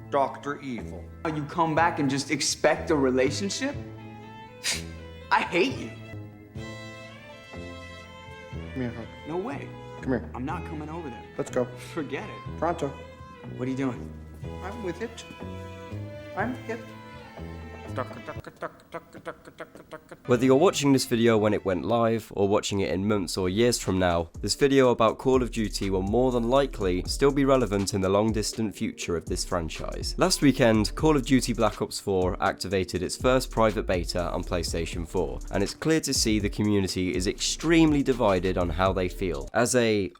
Dr. Evil. You come back and just expect a relationship? I hate you. Come here, hug. No way. Come here. I'm not coming over there. Let's go. Forget it. Pronto. What are you doing? I'm with it. I'm hip. Whether you're watching this video when it went live, or watching it in months or years from now, this video about Call of Duty will more than likely still be relevant in the long distant future of this franchise. Last weekend, Call of Duty Black Ops 4 activated its first private beta on PlayStation 4, and it's clear to see the community is extremely divided on how they feel. As a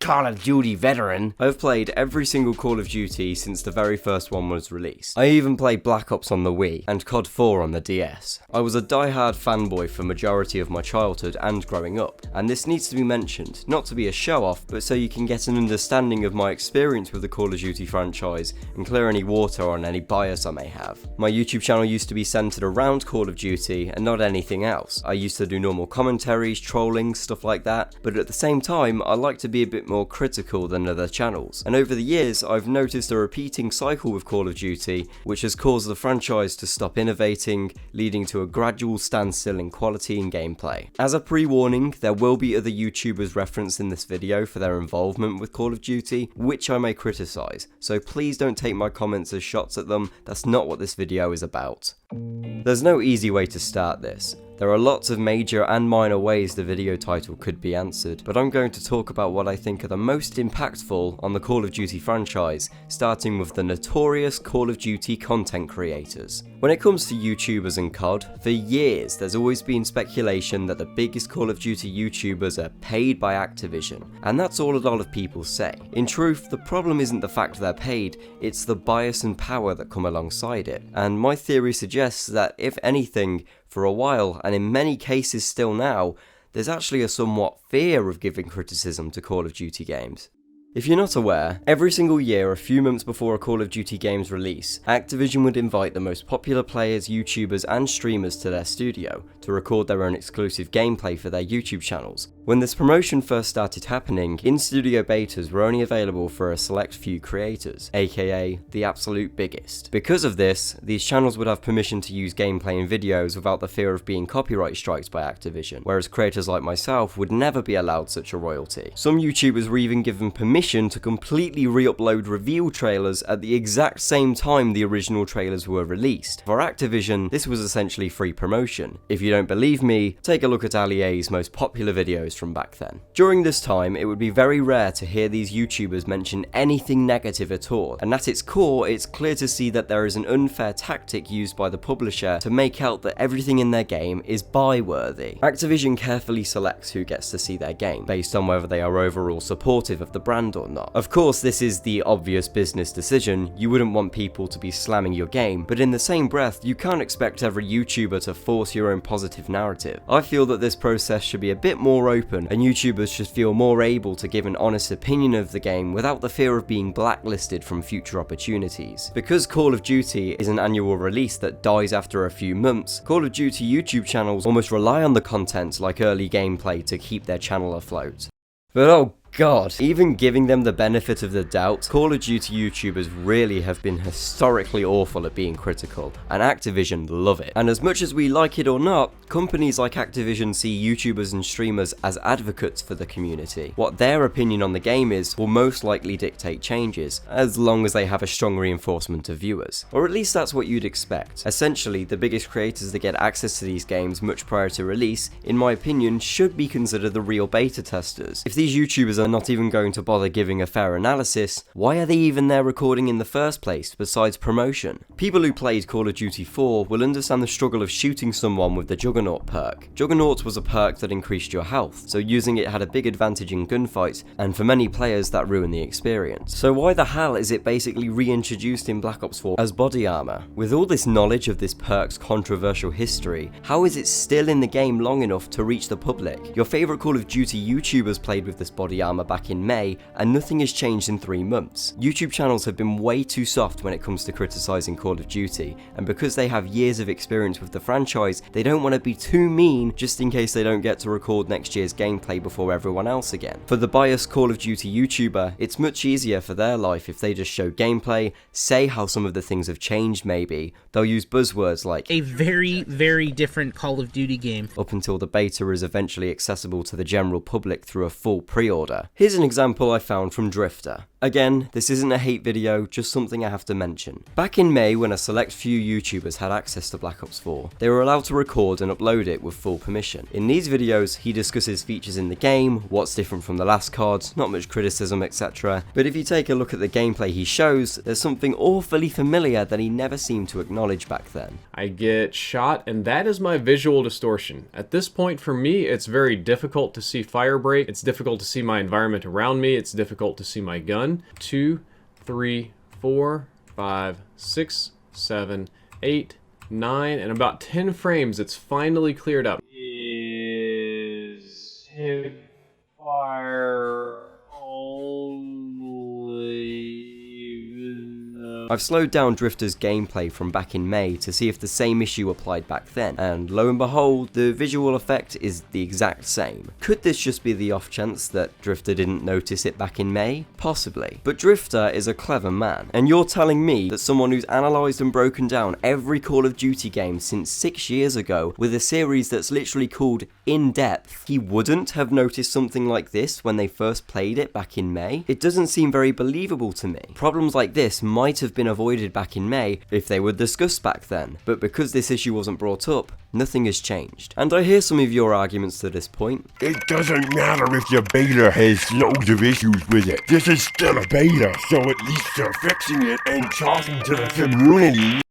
Call of Duty veteran, I've played every single Call of Duty since the very first one was released. I even played Black Ops on the Wii and COD 4 on the DS. I was a die-hard fanboy for majority of my childhood and growing up, and this needs to be mentioned, not to be a show-off, but so you can get an understanding of my experience with the Call of Duty franchise and clear any water on any bias I may have. My YouTube channel used to be centered around Call of Duty and not anything else. I used to do normal commentaries, trolling, stuff like that, but at the same time, I like to be a bit more critical than other channels, and over the years I've noticed a repeating cycle with Call of Duty which has caused the franchise to stop innovating, leading to a gradual standstill in quality and gameplay. As a pre-warning, there will be other YouTubers referenced in this video for their involvement with Call of Duty, which I may criticise, so please don't take my comments as shots at them. That's not what this video is about. There's no easy way to start this. There are lots of major and minor ways the video title could be answered, but I'm going to talk about what I think are the most impactful on the Call of Duty franchise, starting with the notorious Call of Duty content creators. When it comes to YouTubers and COD, for years there's always been speculation that the biggest Call of Duty YouTubers are paid by Activision, and that's all a lot of people say. In truth, the problem isn't the fact they're paid, it's the bias and power that come alongside it, and my theory suggests that if anything, for a while, and in many cases still now, there's actually a somewhat fear of giving criticism to Call of Duty games. If you're not aware, every single year a few months before a Call of Duty game's release, Activision would invite the most popular players, YouTubers and streamers to their studio to record their own exclusive gameplay for their YouTube channels. When this promotion first started happening, in-studio betas were only available for a select few creators, aka the absolute biggest. Because of this, these channels would have permission to use gameplay in videos without the fear of being copyright striked by Activision, whereas creators like myself would never be allowed such a royalty. Some YouTubers were even given permission to completely re-upload reveal trailers at the exact same time the original trailers were released. For Activision, this was essentially free promotion. If you don't believe me, take a look at Ali A's most popular videos from back then. During this time, it would be very rare to hear these YouTubers mention anything negative at all, and at its core, it's clear to see that there is an unfair tactic used by the publisher to make out that everything in their game is buy-worthy. Activision carefully selects who gets to see their game, based on whether they are overall supportive of the brand or not. Of course, this is the obvious business decision. You wouldn't want people to be slamming your game, but in the same breath, you can't expect every YouTuber to force your own positive narrative. I feel that this process should be a bit more open, and YouTubers should feel more able to give an honest opinion of the game without the fear of being blacklisted from future opportunities. Because Call of Duty is an annual release that dies after a few months, Call of Duty YouTube channels almost rely on the content like early gameplay to keep their channel afloat. But oh God, even giving them the benefit of the doubt, Call of Duty YouTubers really have been historically awful at being critical, and Activision love it. And as much as we like it or not, companies like Activision see YouTubers and streamers as advocates for the community. What their opinion on the game is will most likely dictate changes, as long as they have a strong reinforcement of viewers. Or at least that's what you'd expect. Essentially, the biggest creators that get access to these games much prior to release, in my opinion, should be considered the real beta testers. If these YouTubers are not even going to bother giving a fair analysis, why are they even there recording in the first place besides promotion? People who played Call of Duty 4 will understand the struggle of shooting someone with the Juggernaut perk. Juggernaut was a perk that increased your health, so using it had a big advantage in gunfights, and for many players that ruined the experience. So why the hell is it basically reintroduced in Black Ops 4 as body armor? With all this knowledge of this perk's controversial history, how is it still in the game long enough to reach the public? Your favorite Call of Duty YouTubers played with this body armor armor back in May, and nothing has changed in 3 months. YouTube channels have been way too soft when it comes to criticizing Call of Duty, and because they have years of experience with the franchise, they don't want to be too mean just in case they don't get to record next year's gameplay before everyone else again. For the biased Call of Duty YouTuber, it's much easier for their life if they just show gameplay, say how some of the things have changed maybe. They'll use buzzwords like a very, very different Call of Duty game up until the beta is eventually accessible to the general public through a full pre-order. Here's an example I found from Drifter. Again, this isn't a hate video, just something I have to mention. Back in May, when a select few YouTubers had access to Black Ops 4, they were allowed to record and upload it with full permission. In these videos, he discusses features in the game, what's different from the last COD, not much criticism, etc. But if you take a look at the gameplay he shows, there's something awfully familiar that he never seemed to acknowledge back then. I get shot, and that is my visual distortion. At this point, for me, it's very difficult to see fire break. It's difficult to see my environment around me. It's difficult to see my gun. 2, 3, 4, 5, 6, 7, 8, 9, and about 10 frames, it's finally cleared up. Is hip fire only? I've slowed down Drifter's gameplay from back in May to see if the same issue applied back then, and lo and behold, the visual effect is the exact same. Could this just be the off chance that Drifter didn't notice it back in May? Possibly. But Drifter is a clever man, and you're telling me that someone who's analysed and broken down every Call of Duty game since 6 years ago with a series that's literally called In Depth, he wouldn't have noticed something like this when they first played it back in May? It doesn't seem very believable to me. Problems like this might have been avoided back in May if they were discussed back then, but because this issue wasn't brought up, nothing has changed. And I hear some of your arguments to this point. It doesn't matter if your beta has loads of issues with it. This is still a beta, so at least they're fixing it and talking to the community.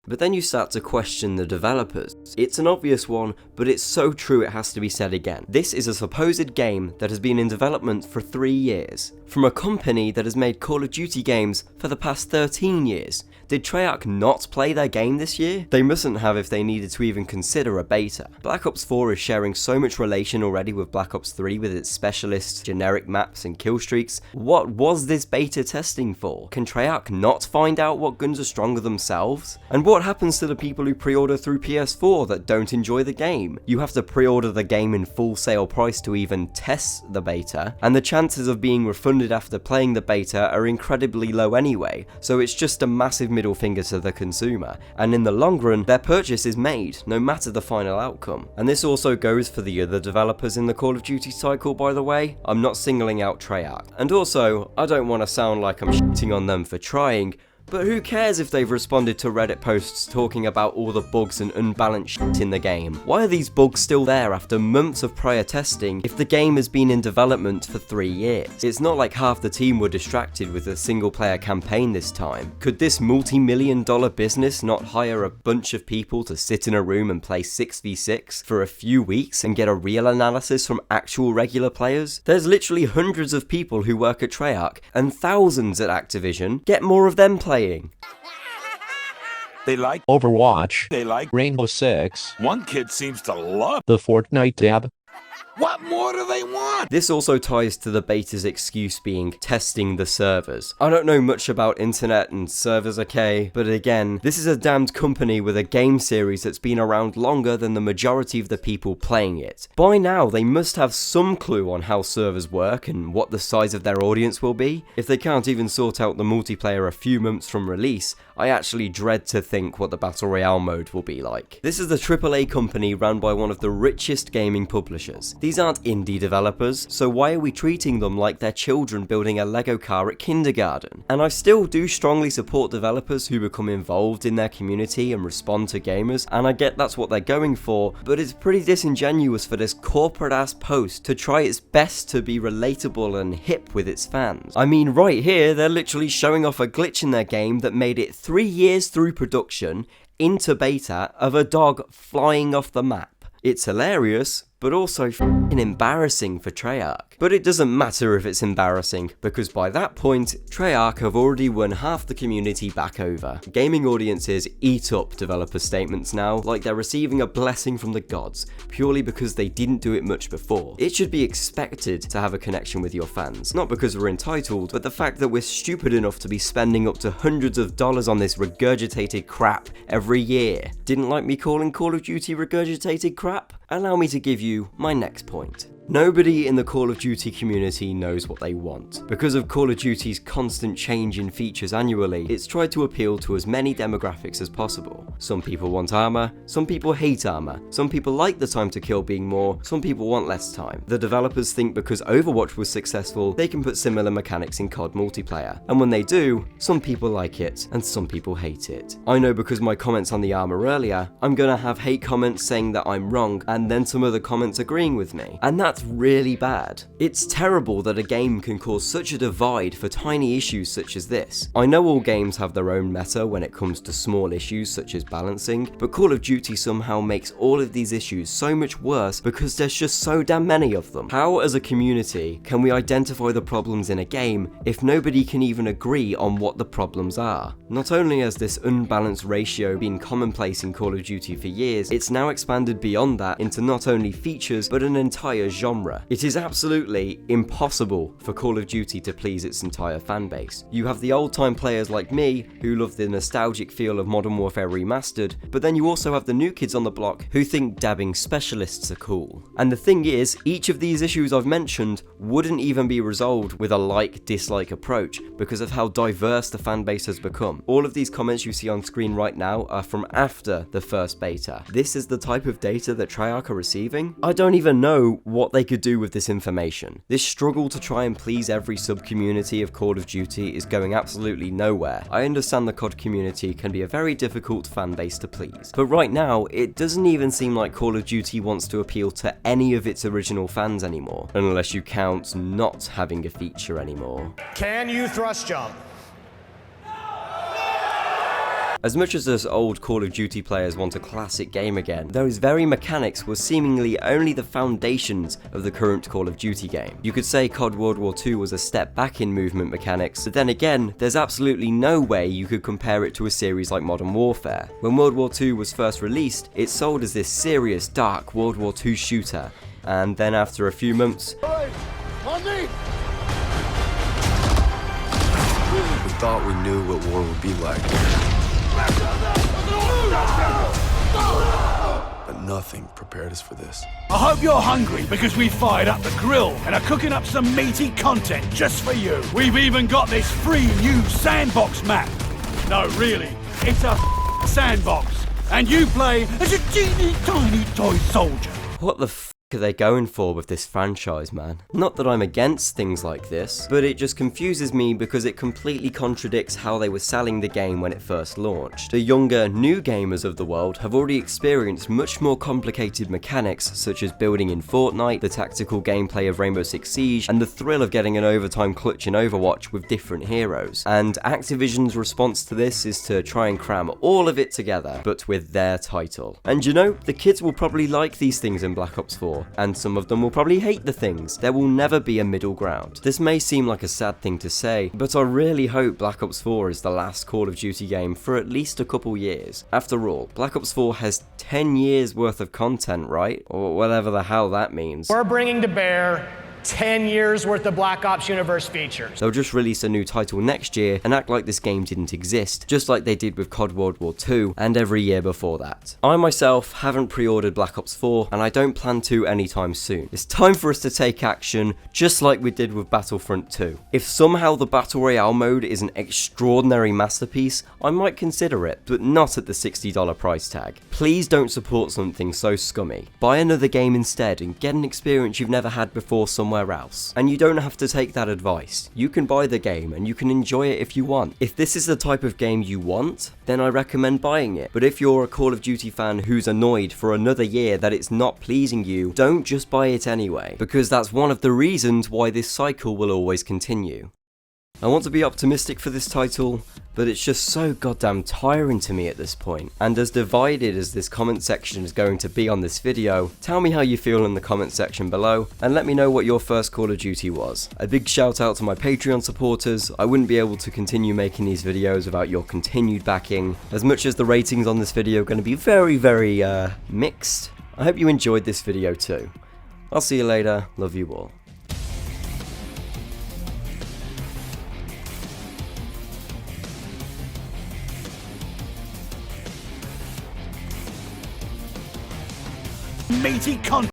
But then you start to question the developers. It's an obvious one, but it's so true it has to be said again. This is a supposed game that has been in development for 3 years, from a company that has made Call of Duty games for the past 13 years. Did Treyarch not play their game this year? They mustn't have if they needed to even consider a beta. Black Ops 4 is sharing so much relation already with Black Ops 3 with its specialists, generic maps and kill streaks. What was this beta testing for? Can Treyarch not find out what guns are stronger themselves? And what happens to the people who pre-order through PS4 that don't enjoy the game? You have to pre-order the game in full sale price to even test the beta, and the chances of being refunded after playing the beta are incredibly low anyway, so it's just a massive middle finger to the consumer, and in the long run, their purchase is made, no matter the final outcome. And this also goes for the other developers in the Call of Duty cycle, by the way. I'm not singling out Treyarch. And also, I don't want to sound like I'm shitting on them for trying, but who cares if they've responded to Reddit posts talking about all the bugs and unbalanced shit in the game? Why are these bugs still there after months of prior testing if the game has been in development for 3 years? It's not like half the team were distracted with a single player campaign this time. Could this multi-million-dollar business not hire a bunch of people to sit in a room and play 6v6 for a few weeks and get a real analysis from actual regular players? There's literally hundreds of people who work at Treyarch and thousands at Activision. Get more of them playing. They like Overwatch. They like Rainbow Six. One kid seems to love. The Fortnite tab. What more do they want? This also ties to the beta's excuse being testing the servers. I don't know much about internet and servers, okay, but again, this is a damned company with a game series that's been around longer than the majority of the people playing it. By now, they must have some clue on how servers work and what the size of their audience will be. If they can't even sort out the multiplayer a few months from release, I actually dread to think what the Battle Royale mode will be like. This is the AAA company run by one of the richest gaming publishers. These aren't indie developers, so why are we treating them like they're children building a Lego car at kindergarten? And I still do strongly support developers who become involved in their community and respond to gamers, and I get that's what they're going for, but it's pretty disingenuous for this corporate ass post to try its best to be relatable and hip with its fans. I mean, right here, they're literally showing off a glitch in their game that made it 3 years through production into beta of a dog flying off the map. It's hilarious, but also f***ing embarrassing for Treyarch. But it doesn't matter if it's embarrassing, because by that point, Treyarch have already won half the community back over. Gaming audiences eat up developer statements now like they're receiving a blessing from the gods, purely because they didn't do it much before. It should be expected to have a connection with your fans, not because we're entitled, but the fact that we're stupid enough to be spending up to hundreds of dollars on this regurgitated crap every year. Didn't like me calling Call of Duty regurgitated crap? Allow me to give you my next point. Nobody in the Call of Duty community knows what they want. Because of Call of Duty's constant change in features annually, it's tried to appeal to as many demographics as possible. Some people want armor, some people hate armor, some people like the time to kill being more, some people want less time. The developers think because Overwatch was successful, they can put similar mechanics in COD multiplayer. And when they do, some people like it and some people hate it. I know because my comments on the armor earlier, I'm gonna have hate comments saying that I'm wrong and then some other comments agreeing with me. And that's really bad. It's terrible that a game can cause such a divide for tiny issues such as this. I know all games have their own meta when it comes to small issues such as balancing, but Call of Duty somehow makes all of these issues so much worse because there's just so damn many of them. How as a community can we identify the problems in a game if nobody can even agree on what the problems are? Not only has this unbalanced ratio been commonplace in Call of Duty for years, it's now expanded beyond that into not only features but an entire genre. It is absolutely impossible for Call of Duty to please its entire fanbase. You have the old-time players like me who love the nostalgic feel of Modern Warfare Remastered, but then you also have the new kids on the block who think dabbing specialists are cool. And the thing is, each of these issues I've mentioned wouldn't even be resolved with a like-dislike approach because of how diverse the fanbase has become. All of these comments you see on screen right now are from after the first beta. This is the type of data that Treyarch are receiving? I don't even know what they could do with this information. This struggle to try and please every sub-community of Call of Duty is going absolutely nowhere. I understand the COD community can be a very difficult fan base to please, but right now it doesn't even seem like Call of Duty wants to appeal to any of its original fans anymore, unless you count not having a feature anymore. Can you thrust jump? As much as us old Call of Duty players want a classic game again, those very mechanics were seemingly only the foundations of the current Call of Duty game. You could say COD World War II was a step back in movement mechanics, but then again, there's absolutely no way you could compare it to a series like Modern Warfare. When World War II was first released, it sold as this serious, dark World War II shooter, and then after a few months, We thought we knew what war would be like. But nothing prepared us for this. I hope you're hungry because we fired up the grill and are cooking up some meaty content just for you. We've even got this free new sandbox map. No, really, it's a sandbox. And you play as a teeny tiny toy soldier. what the f are they going for with this franchise, man? Not that I'm against things like this, but it just confuses me because it completely contradicts how they were selling the game when it first launched. The younger, new gamers of the world have already experienced much more complicated mechanics such as building in Fortnite, the tactical gameplay of Rainbow Six Siege, and the thrill of getting an overtime clutch in Overwatch with different heroes. And Activision's response to this is to try and cram all of it together, but with their title. And you know, the kids will probably like these things in Black Ops 4. And some of them will probably hate the things. There will never be a middle ground. This may seem like a sad thing to say, but I really hope Black Ops 4 is the last Call of Duty game for at least a couple years. After all, Black Ops 4 has 10 years worth of content, right? Or whatever the hell that means. We're bringing to bear 10 years worth of Black Ops Universe features. They'll just release a new title next year and act like this game didn't exist, just like they did with COD World War II and every year before that. I myself haven't pre-ordered Black Ops 4 and I don't plan to anytime soon. It's time for us to take action, just like we did with Battlefront 2. If somehow the Battle Royale mode is an extraordinary masterpiece, I might consider it, but not at the $60 price tag. Please don't support something so scummy. Buy another game instead and get an experience you've never had before somewhere else. And you don't have to take that advice. You can buy the game and you can enjoy it if you want. If this is the type of game you want, then I recommend buying it. But if you're a Call of Duty fan who's annoyed for another year that it's not pleasing you, don't just buy it anyway, because that's one of the reasons why this cycle will always continue. I want to be optimistic for this title, but it's just so goddamn tiring to me at this point. And as divided as this comment section is going to be on this video, tell me how you feel in the comment section below, and let me know what your first Call of Duty was. A big shout out to my Patreon supporters. I wouldn't be able to continue making these videos without your continued backing. As much as the ratings on this video are going to be very mixed, I hope you enjoyed this video too. I'll see you later, love you all. Meaty content.